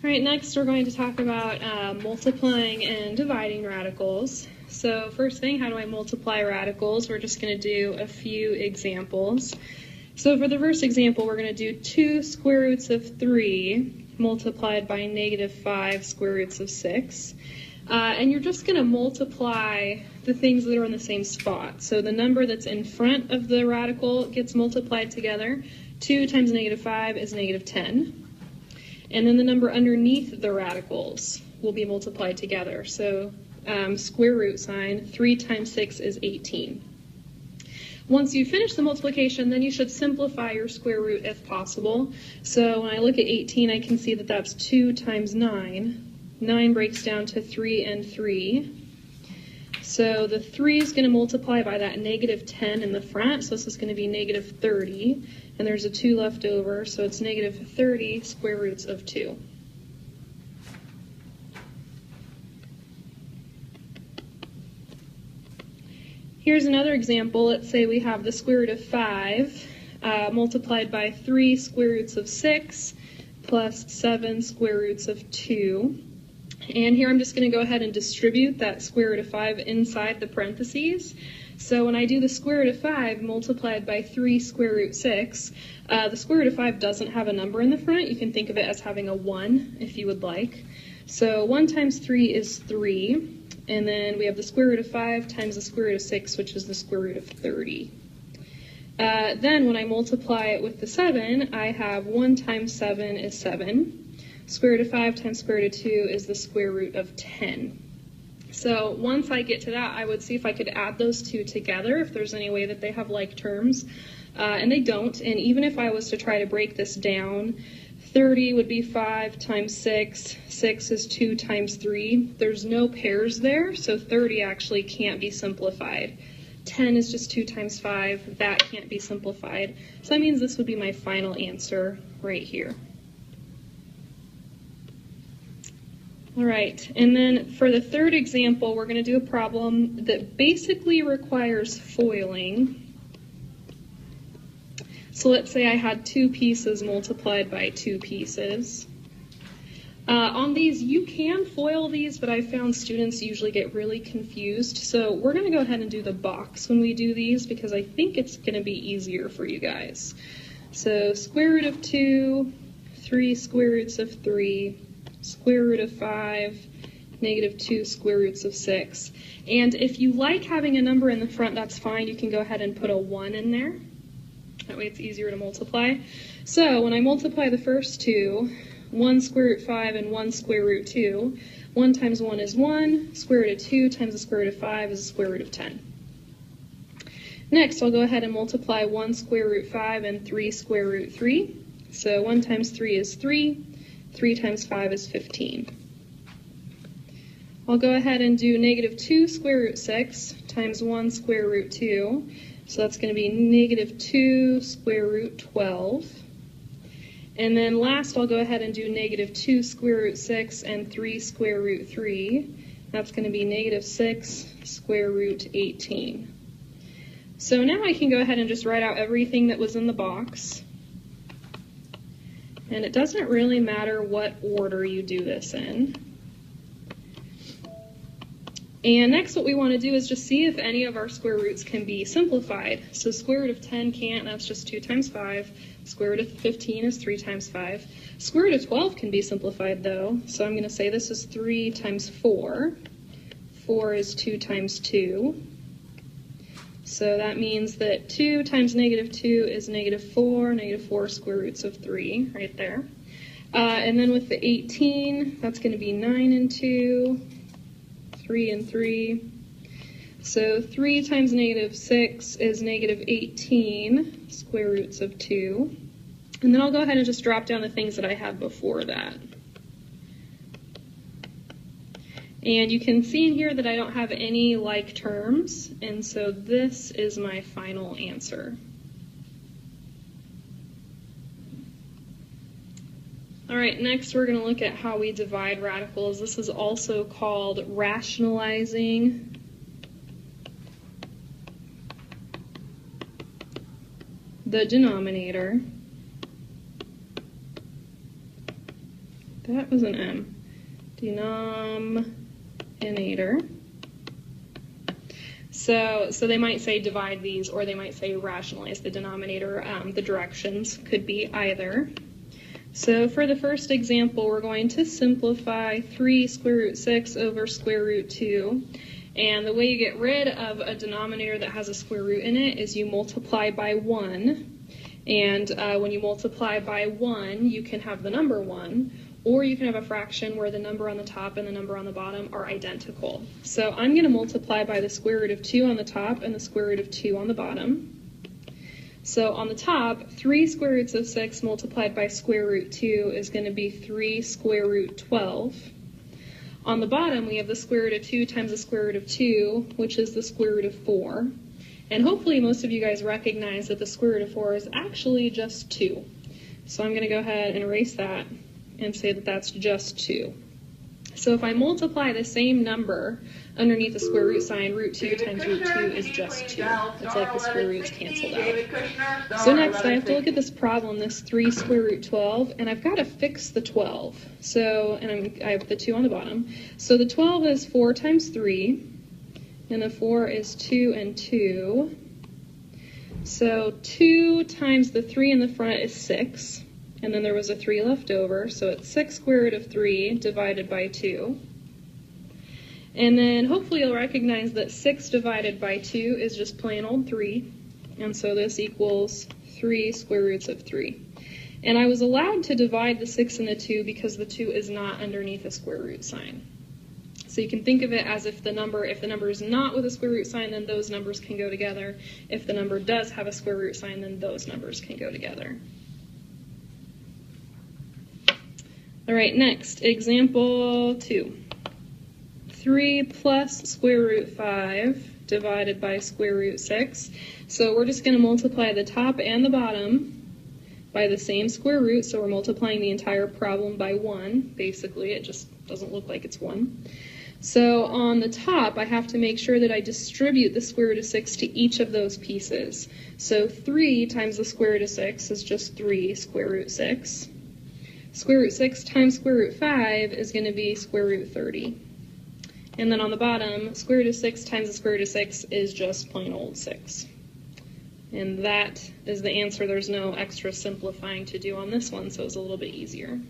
All right, next we're going to talk about multiplying and dividing radicals. So first thing, how do I multiply radicals? We're just going to do a few examples. So for the first example, we're going to do 2 square roots of 3 multiplied by -5 square roots of 6. And you're just going to multiply the things that are in the same spot. So the number that's in front of the radical gets multiplied together. 2 times -5 is -10. And then the number underneath the radicals will be multiplied together. So square root sign, 3 times 6 is 18. Once you finish the multiplication, then you should simplify your square root if possible. So when I look at 18, I can see that that's 2 times 9. 9 breaks down to 3 and 3. So the 3 is going to multiply by that -10 in the front, so this is going to be -30. And there's a 2 left over, so it's -30 square roots of 2. Here's another example. Let's say we have the square root of 5 multiplied by 3 square roots of 6 plus 7 square roots of 2. And here I'm just going to go ahead and distribute that square root of 5 inside the parentheses. So when I do the square root of 5 multiplied by 3 square root 6, the square root of 5 doesn't have a number in the front. You can think of it as having a 1 if you would like. So 1 times 3 is 3. And then we have the square root of 5 times the square root of 6, which is the square root of 30. Then when I multiply it with the 7, I have 1 times 7 is 7. Square root of 5 times square root of 2 is the square root of 10. So once I get to that, I would see if I could add those two together, if there's any way that they have like terms. And they don't. And even if I was to try to break this down, 30 would be 5 times 6. 6 is 2 times 3. There's no pairs there, so 30 actually can't be simplified. 10 is just 2 times 5. That can't be simplified. So that means this would be my final answer right here. All right, and then for the third example, we're going to do a problem that basically requires foiling. So let's say I had 2 pieces multiplied by 2 pieces. On these, you can foil these, but I found students usually get really confused. So we're going to go ahead and do the box when we do these because I think it's going to be easier for you guys. So square root of 2, 3 square roots of 3, square root of 5, -2 square roots of 6. And if you like having a number in the front, that's fine. You can go ahead and put a 1 in there. That way it's easier to multiply. So when I multiply the first two, 1 square root 5 and 1 square root 2, 1 times 1 is 1, square root of 2 times the square root of 5 is the square root of 10. Next, I'll go ahead and multiply 1 square root 5 and 3 square root 3. So 1 times 3 is 3, 3 times 5 is 15. I'll go ahead and do -2 square root 6 times 1 square root 2. So that's going to be -2 square root 12. And then last, I'll go ahead and do -2 square root 6 and 3 square root 3. That's going to be -6 square root 18. So now I can go ahead and just write out everything that was in the box. And it doesn't really matter what order you do this in. And next what we want to do is just see if any of our square roots can be simplified. So square root of 10 can't, that's just 2 times 5. Square root of 15 is 3 times 5. Square root of 12 can be simplified though. So I'm going to say this is 3 times 4. 4 is 2 times 2. So that means that 2 times -2 is -4, -4 square roots of 3, right there. And then with the 18, that's going to be 9 and 2, 3 and 3. So 3 times -6 is -18 square roots of 2. And then I'll go ahead and just drop down the things that I had before that. And you can see in here that I don't have any like terms, and so this is my final answer. All right, next we're going to look at how we divide radicals. This is also called rationalizing. The denominator. That was an M. Denominator. So they might say divide these, or they might say rationalize the denominator. The directions could be either. So for the first example, we're going to simplify 3 square root 6 over square root 2. And the way you get rid of a denominator that has a square root in it is you multiply by 1. And when you multiply by 1, you can have the number 1. Or you can have a fraction where the number on the top and the number on the bottom are identical. So I'm going to multiply by the square root of 2 on the top and the square root of 2 on the bottom. So on the top, 3 square roots of 6 multiplied by square root 2 is going to be 3 square root 12. On the bottom, we have the square root of 2 times the square root of 2, which is the square root of 4. And hopefully most of you guys recognize that the square root of 4 is actually just 2. So I'm going to go ahead and erase that and say that that's just 2. So if I multiply the same number underneath the square root sign, root 2 times root 2 is just 2. It's like the square roots canceled out. So next I have to look at this problem, this 3 square root 12, and I've got to fix the 12. So, and I have the 2 on the bottom. So the 12 is 4 times 3, and the 4 is 2 and 2. So 2 times the 3 in the front is 6. And then there was a 3 left over, so it's 6 square root of 3 divided by 2. And then hopefully you'll recognize that 6 divided by 2 is just plain old 3. And so this equals 3 square roots of 3. And I was allowed to divide the 6 and the 2 because the 2 is not underneath a square root sign. So you can think of it as if the number is not with a square root sign, then those numbers can go together. If the number does have a square root sign, then those numbers can go together. All right, next, example 2. 3 plus square root 5 divided by square root 6. So we're just going to multiply the top and the bottom by the same square root, so we're multiplying the entire problem by 1, basically. It just doesn't look like it's 1. So on the top, I have to make sure that I distribute the square root of 6 to each of those pieces. So 3 times the square root of 6 is just 3 square root 6. Square root 6 times square root 5 is going to be square root 30. And then on the bottom, square root of 6 times the square root of 6 is just plain old 6. And that is the answer. There's no extra simplifying to do on this one, so it's a little bit easier.